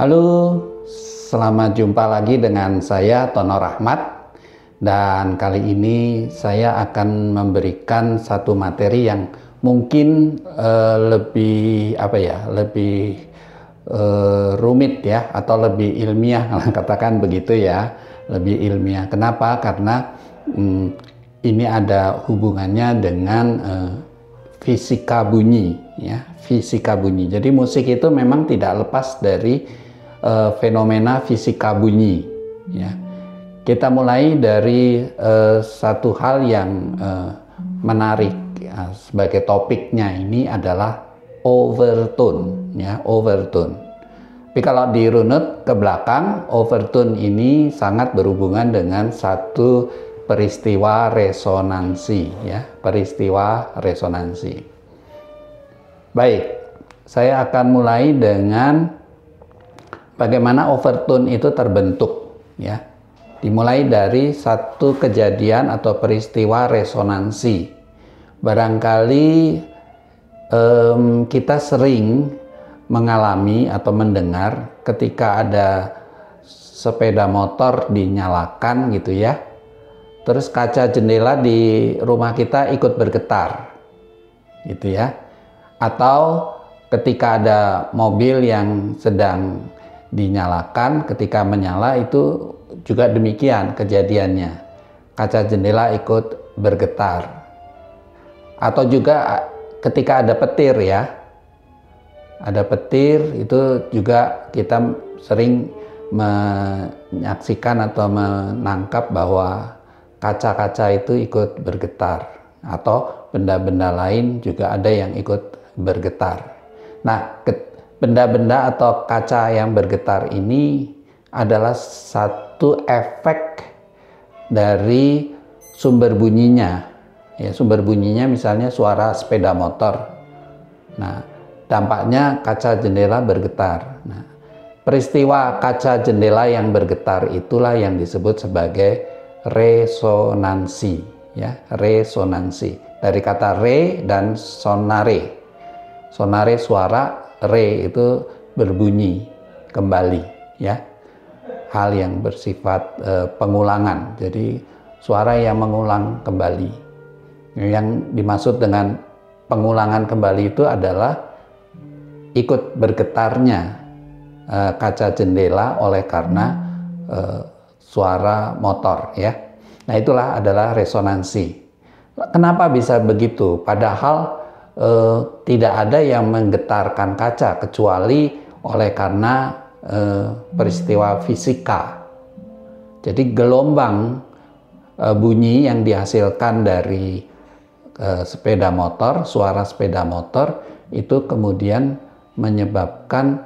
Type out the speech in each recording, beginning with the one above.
Halo, selamat jumpa lagi dengan saya Tono Rahmat, dan kali ini saya akan memberikan satu materi yang mungkin lebih rumit ya, atau lebih ilmiah katakan begitu ya, lebih ilmiah. Kenapa? Karena ini ada hubungannya dengan fisika bunyi ya, fisika bunyi. Jadi musik itu memang tidak lepas dari fenomena fisika bunyi ya. Kita mulai dari satu hal yang menarik ya, sebagai topiknya ini adalah overtone ya, overtone. Tapi kalau dirunut ke belakang, overtone ini sangat berhubungan dengan satu peristiwa resonansi ya, peristiwa resonansi. Baik, saya akan mulai dengan bagaimana overtone itu terbentuk ya. Dimulai dari satu kejadian atau peristiwa resonansi. Barangkali kita sering mengalami atau mendengar ketika ada sepeda motor dinyalakan gitu ya, terus kaca jendela di rumah kita ikut bergetar gitu ya. Atau ketika ada mobil yang sedang dinyalakan, ketika menyala itu juga demikian kejadiannya, kaca jendela ikut bergetar. Atau juga ketika ada petir ya, ada petir itu juga kita sering menyaksikan atau menangkap bahwa kaca-kaca itu ikut bergetar, atau benda-benda lain juga ada yang ikut bergetar. Nah, benda-benda atau kaca yang bergetar ini adalah satu efek dari sumber bunyinya. Ya, sumber bunyinya misalnya suara sepeda motor. Nah, dampaknya kaca jendela bergetar. Nah, peristiwa kaca jendela yang bergetar itulah yang disebut sebagai resonansi. Ya, resonansi. Dari kata re dan sonare. Sonare suara, re itu berbunyi kembali ya, hal yang bersifat pengulangan. Jadi suara yang mengulang kembali. Yang dimaksud dengan pengulangan kembali itu adalah ikut bergetarnya kaca jendela oleh karena suara motor ya. Nah, itulah adalah resonansi. Kenapa bisa begitu? Padahal tidak ada yang menggetarkan kaca kecuali oleh karena peristiwa fisika. Jadi gelombang bunyi yang dihasilkan dari sepeda motor, suara sepeda motor itu kemudian menyebabkan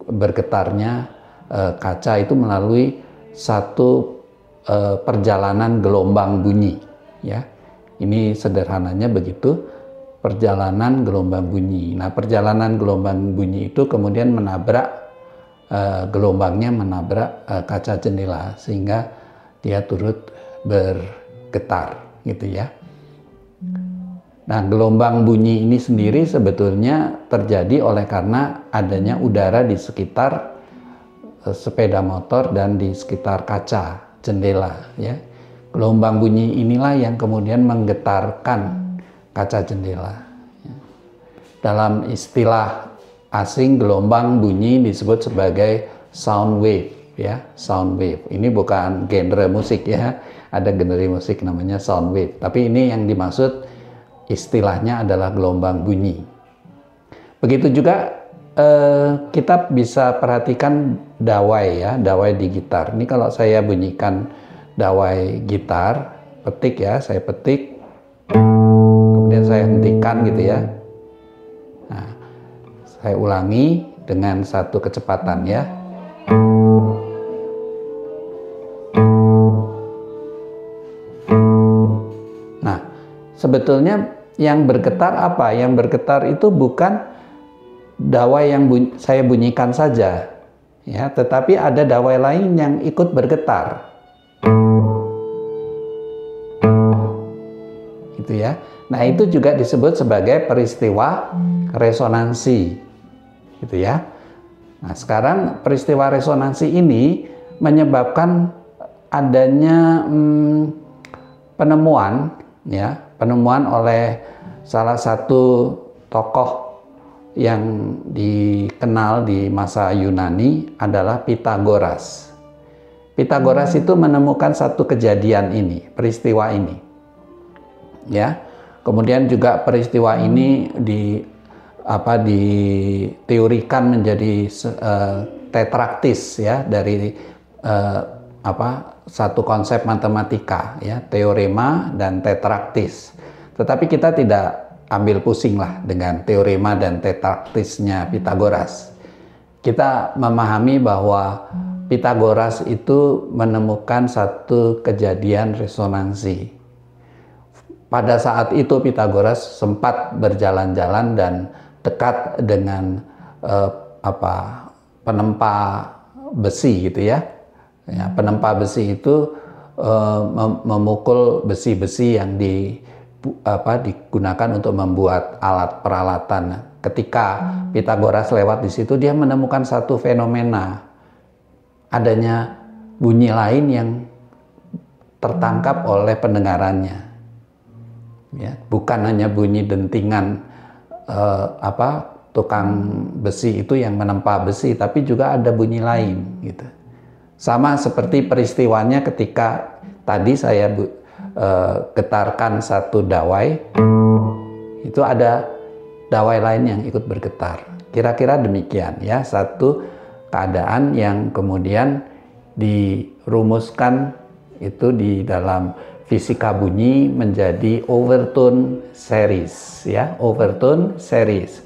bergetarnya kaca itu melalui satu perjalanan gelombang bunyi ya. Ini sederhananya begitu, perjalanan gelombang bunyi. Nah, perjalanan gelombang bunyi itu kemudian gelombangnya menabrak kaca jendela sehingga dia turut bergetar gitu ya. Nah, gelombang bunyi ini sendiri sebetulnya terjadi oleh karena adanya udara di sekitar sepeda motor dan di sekitar kaca jendela ya. Gelombang bunyi inilah yang kemudian menggetarkan kaca jendela. Dalam istilah asing, gelombang bunyi disebut sebagai sound wave ya, sound wave. Ini bukan genre musik ya, ada genre musik namanya sound wave. Tapi ini yang dimaksud istilahnya adalah gelombang bunyi. Begitu juga kita bisa perhatikan dawai ya, dawai di gitar. Ini kalau saya bunyikan dawai gitar, petik ya, saya petik, kemudian saya hentikan gitu ya. Nah, saya ulangi dengan satu kecepatan ya. Nah, sebetulnya yang bergetar apa? Yang bergetar itu bukan dawai yang saya bunyikan saja ya, tetapi ada dawai lain yang ikut bergetar. Gitu ya. Nah, itu juga disebut sebagai peristiwa resonansi. gitu ya. Nah, sekarang peristiwa resonansi ini menyebabkan adanya penemuan oleh salah satu tokoh yang dikenal di masa Yunani adalah Pitagoras. Pitagoras itu menemukan satu kejadian ini, peristiwa ini. Ya. Kemudian juga peristiwa ini diteorikan menjadi tetraktis ya, dari satu konsep matematika ya, teorema dan tetraktis. Tetapi kita tidak ambil pusing lah dengan teorema dan tetraktisnya Pitagoras. Kita memahami bahwa Pitagoras itu menemukan satu kejadian resonansi. Pada saat itu Pitagoras sempat berjalan-jalan dan dekat dengan penempa besi gitu ya. Penempa besi itu memukul besi-besi yang digunakan untuk membuat alat peralatan. Ketika Pitagoras lewat di situ, dia menemukan satu fenomena, adanya bunyi lain yang tertangkap oleh pendengarannya. Ya, bukan hanya bunyi dentingan tukang besi itu yang menempa besi, tapi juga ada bunyi lain gitu. Sama seperti peristiwanya ketika tadi saya getarkan satu dawai, itu ada dawai lain yang ikut bergetar. Kira-kira demikian ya, satu keadaan yang kemudian dirumuskan itu di dalam fisika bunyi menjadi overtone series ya, overtone series.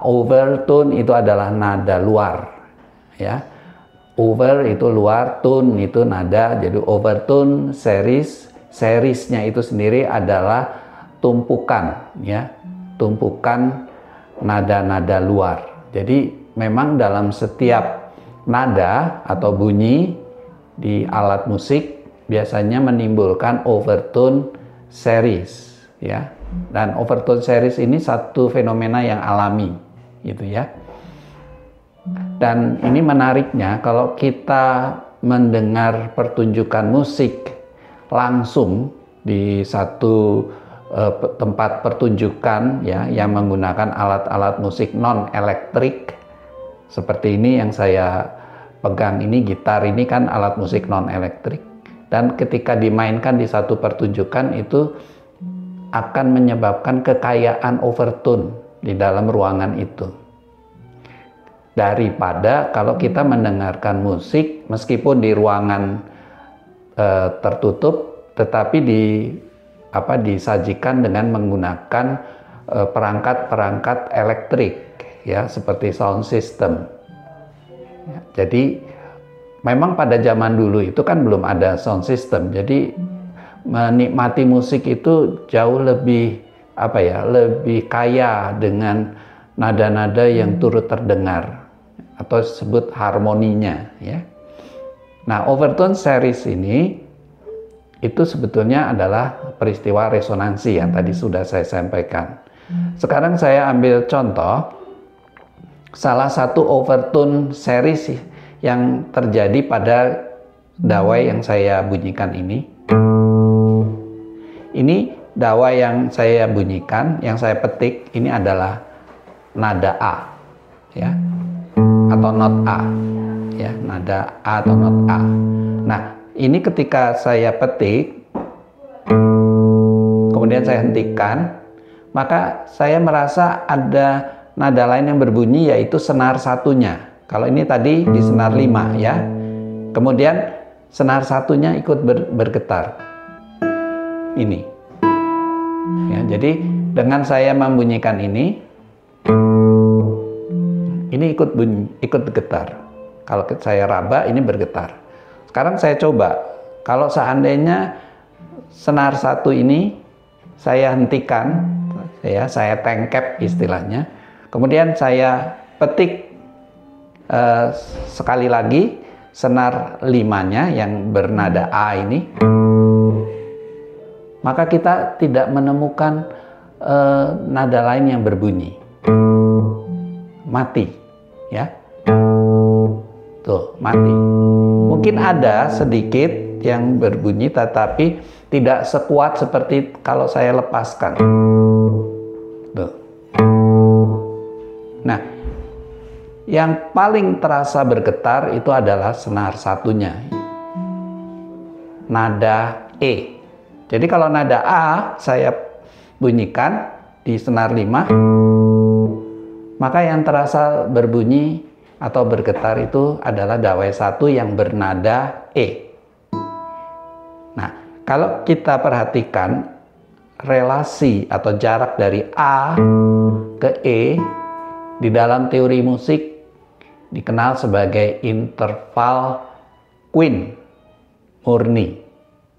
Overtone itu adalah nada luar ya. Over itu luar, tone itu nada, jadi overtone series. Seriesnya itu sendiri adalah tumpukan ya, tumpukan nada-nada luar. Jadi memang dalam setiap nada atau bunyi di alat musik biasanya menimbulkan overtone series ya. Dan overtone series ini satu fenomena yang alami gitu ya. Dan ini menariknya, kalau kita mendengar pertunjukan musik langsung di satu tempat pertunjukan ya, yang menggunakan alat-alat musik non elektrik seperti ini yang saya pegang ini, gitar ini kan alat musik non elektrik. Dan ketika dimainkan di satu pertunjukan itu akan menyebabkan kekayaan overtone di dalam ruangan itu. Daripada kalau kita mendengarkan musik meskipun di ruangan tertutup, tetapi disajikan dengan menggunakan perangkat-perangkat elektrik ya, seperti sound system. Ya, jadi memang pada zaman dulu itu kan belum ada sound system, jadi menikmati musik itu jauh lebih lebih kaya dengan nada-nada yang turut terdengar atau disebut harmoninya ya. Nah, overtone series ini itu sebetulnya adalah peristiwa resonansi yang tadi sudah saya sampaikan. Sekarang saya ambil contoh salah satu overtone series yang terjadi pada dawai yang saya bunyikan ini. Ini dawai yang saya bunyikan, yang saya petik, ini adalah nada A ya, atau not A ya, nada A atau not A. Nah, ini ketika saya petik kemudian saya hentikan, maka saya merasa ada nada lain yang berbunyi, yaitu senar satunya. Kalau ini tadi di senar 5 ya, kemudian senar satunya ikut bergetar ini ya. Jadi dengan saya membunyikan ini ikut bunyi, ikut bergetar. Kalau saya raba, ini bergetar. Sekarang saya coba, kalau seandainya senar satu ini saya hentikan, ya, saya tangkap istilahnya, kemudian saya petik sekali lagi senar 5-nya yang bernada A ini, maka kita tidak menemukan nada lain yang berbunyi, mati ya. Tuh, mati. Mungkin ada sedikit yang berbunyi tetapi tidak sekuat seperti kalau saya lepaskan. Tuh. Nah, yang paling terasa bergetar itu adalah senar satunya, nada E. Jadi kalau nada A saya bunyikan di senar 5, maka yang terasa berbunyi atau bergetar itu adalah dawai 1 yang bernada E. Nah, kalau kita perhatikan relasi atau jarak dari A ke E di dalam teori musik dikenal sebagai interval quint murni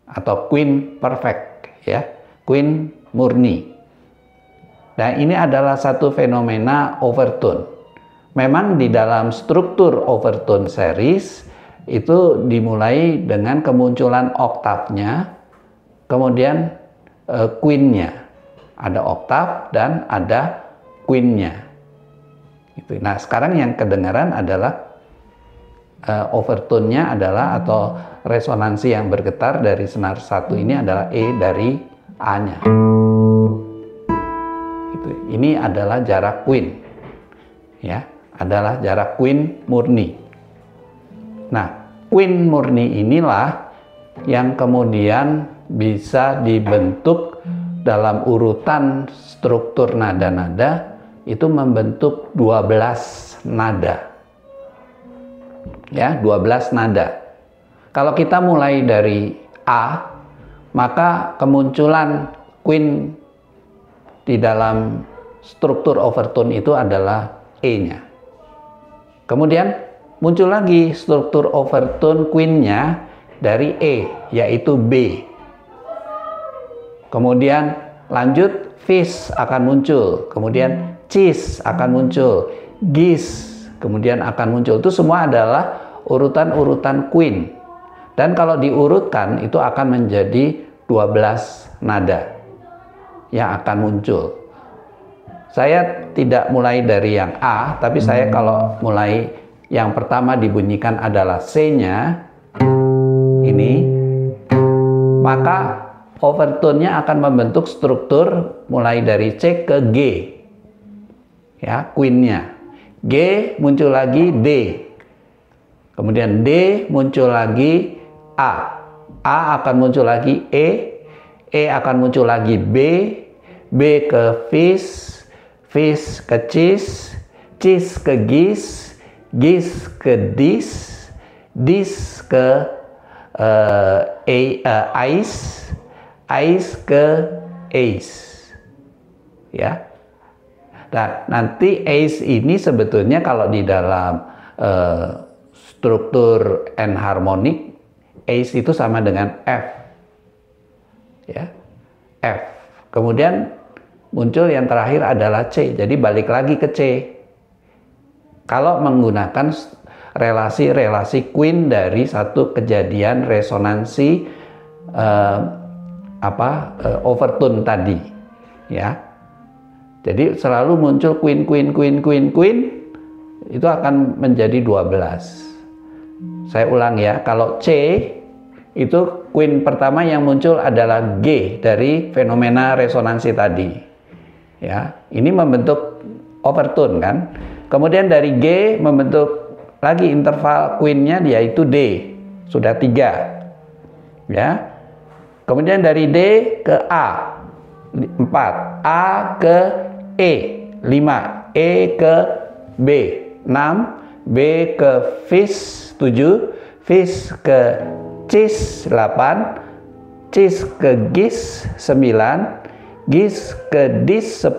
atau quint perfect, ya, quint murni. Nah, ini adalah satu fenomena overtone. Memang di dalam struktur overtone series itu dimulai dengan kemunculan oktavnya, kemudian quintnya, ada oktav dan ada quintnya. Gitu. Nah, sekarang yang kedengaran adalah overtone-nya adalah atau resonansi yang bergetar dari senar 1 ini adalah E dari A-nya. Gitu. Ini adalah jarak quint, ya, adalah jarak quint murni. Nah, quint murni inilah yang kemudian bisa dibentuk dalam urutan struktur nada-nada itu membentuk 12 nada. Ya, 12 nada. Kalau kita mulai dari A, maka kemunculan quint di dalam struktur overtone itu adalah E-nya. Kemudian muncul lagi struktur overtone quintnya dari E, yaitu B. Kemudian lanjut fis akan muncul, kemudian cis akan muncul, gis kemudian akan muncul. Itu semua adalah urutan-urutan quint. Dan kalau diurutkan itu akan menjadi 12 nada yang akan muncul. Saya tidak mulai dari yang A, tapi saya kalau mulai yang pertama dibunyikan adalah C-nya, ini, maka overtone-nya akan membentuk struktur mulai dari C ke G, ya, quint-nya. G muncul lagi D, kemudian D muncul lagi A akan muncul lagi E akan muncul lagi B ke fis ke cis ke gis ke dis ke ais ke ace, ya. Nah, nanti ace ini sebetulnya kalau di dalam struktur enharmonik, ace itu sama dengan F, ya, F. Kemudian muncul yang terakhir adalah C, jadi balik lagi ke C. Kalau menggunakan relasi-relasi quint dari satu kejadian resonansi overtone tadi, ya. Jadi selalu muncul quint itu akan menjadi 12. Saya ulang ya, kalau C itu quint pertama yang muncul adalah G dari fenomena resonansi tadi. Ya, ini membentuk overtone kan. Kemudian dari G membentuk lagi interval quintnya yaitu D, sudah 3. Ya. Kemudian dari D ke A 4, A ke E 5, E ke B 6, B ke fis 7, fis ke cis 8, cis ke gis 9, gis ke dis 10,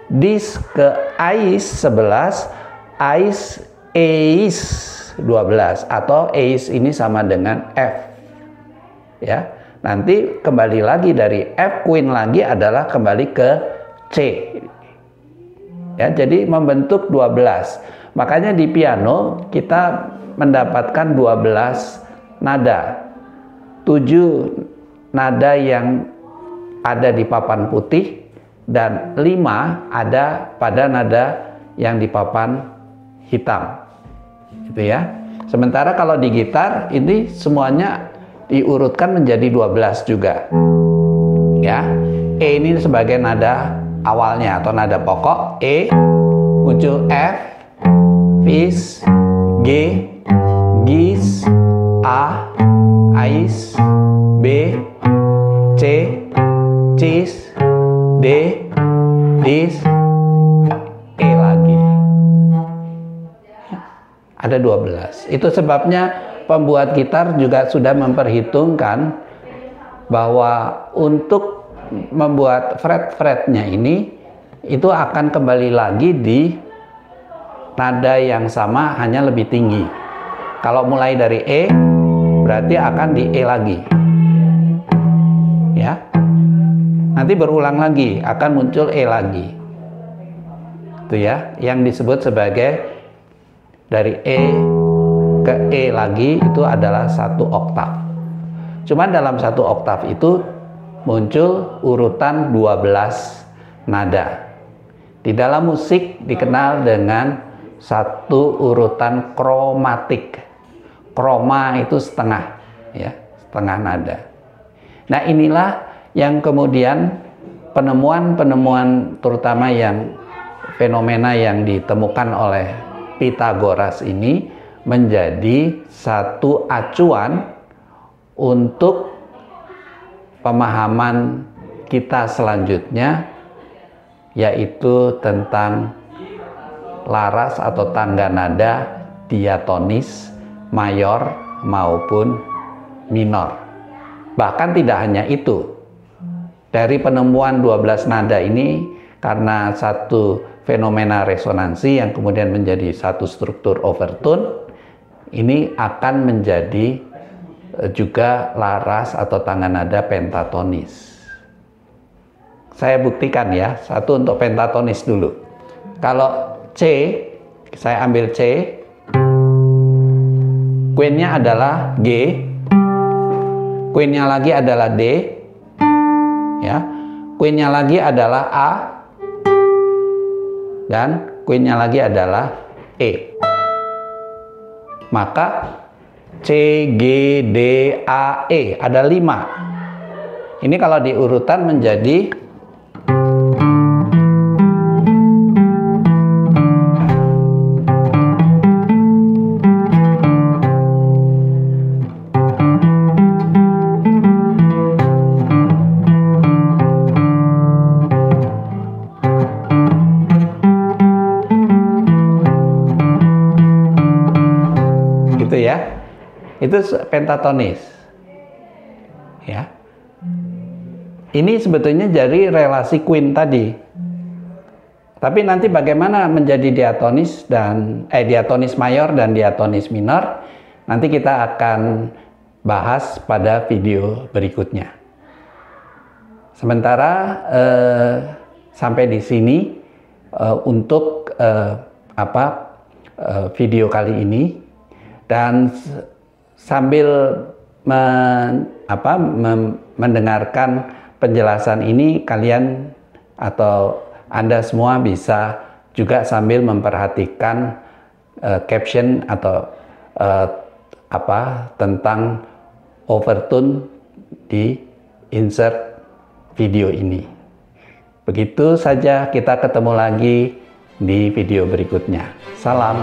dis ke ais 11, ais eis 12, atau eis ini sama dengan F, ya. Nanti kembali lagi dari F quint lagi adalah kembali ke C, ya. Jadi membentuk 12. Makanya di piano kita mendapatkan 12 nada, 7 nada yang ada di papan putih dan 5 ada pada nada yang di papan hitam, gitu ya. Sementara kalau di gitar ini semuanya diurutkan menjadi 12 juga, ya. E ini sebagai nada awalnya atau nada pokok, E, muncul F, Fis, G, Gis, A, Ais, B, C, Cis, D, Dis, E lagi. Ada 12. Itu sebabnya pembuat gitar juga sudah memperhitungkan bahwa untuk membuat fret-fretnya ini itu akan kembali lagi di nada yang sama, hanya lebih tinggi. Kalau mulai dari E berarti akan di E lagi, ya. Nanti berulang lagi, akan muncul E lagi, itu ya, yang disebut sebagai dari E ke E lagi itu adalah 1 oktav. Cuman dalam 1 oktav itu muncul urutan 12 nada. Di dalam musik dikenal dengan satu urutan kromatik. Kroma itu setengah, ya, setengah nada. Nah, inilah yang kemudian penemuan-penemuan, terutama yang fenomena yang ditemukan oleh Pythagoras ini menjadi satu acuan untuk pemahaman kita selanjutnya, yaitu tentang laras atau tangga nada diatonis, mayor maupun minor. Bahkan tidak hanya itu, dari penemuan 12 nada ini, karena satu fenomena resonansi yang kemudian menjadi satu struktur overtone, ini akan menjadi juga laras atau tangga nada pentatonis. Saya buktikan ya, satu untuk pentatonis dulu. Kalau C, saya ambil C, queen-nya adalah G, queen-nya lagi adalah D, ya, queen-nya lagi adalah A, dan queen-nya lagi adalah E. Maka C, G, D, A, E ada 5. Ini kalau diurutan menjadi ya, itu pentatonis, ya. Ini sebetulnya jadi relasi queen tadi. Tapi nanti bagaimana menjadi diatonis dan diatonis mayor dan diatonis minor, nanti kita akan bahas pada video berikutnya. Sementara sampai di sini untuk video kali ini. Dan sambil mendengarkan penjelasan ini, kalian atau Anda semua bisa juga sambil memperhatikan caption atau tentang overtone di insert video ini. Begitu saja, kita ketemu lagi di video berikutnya. Salam.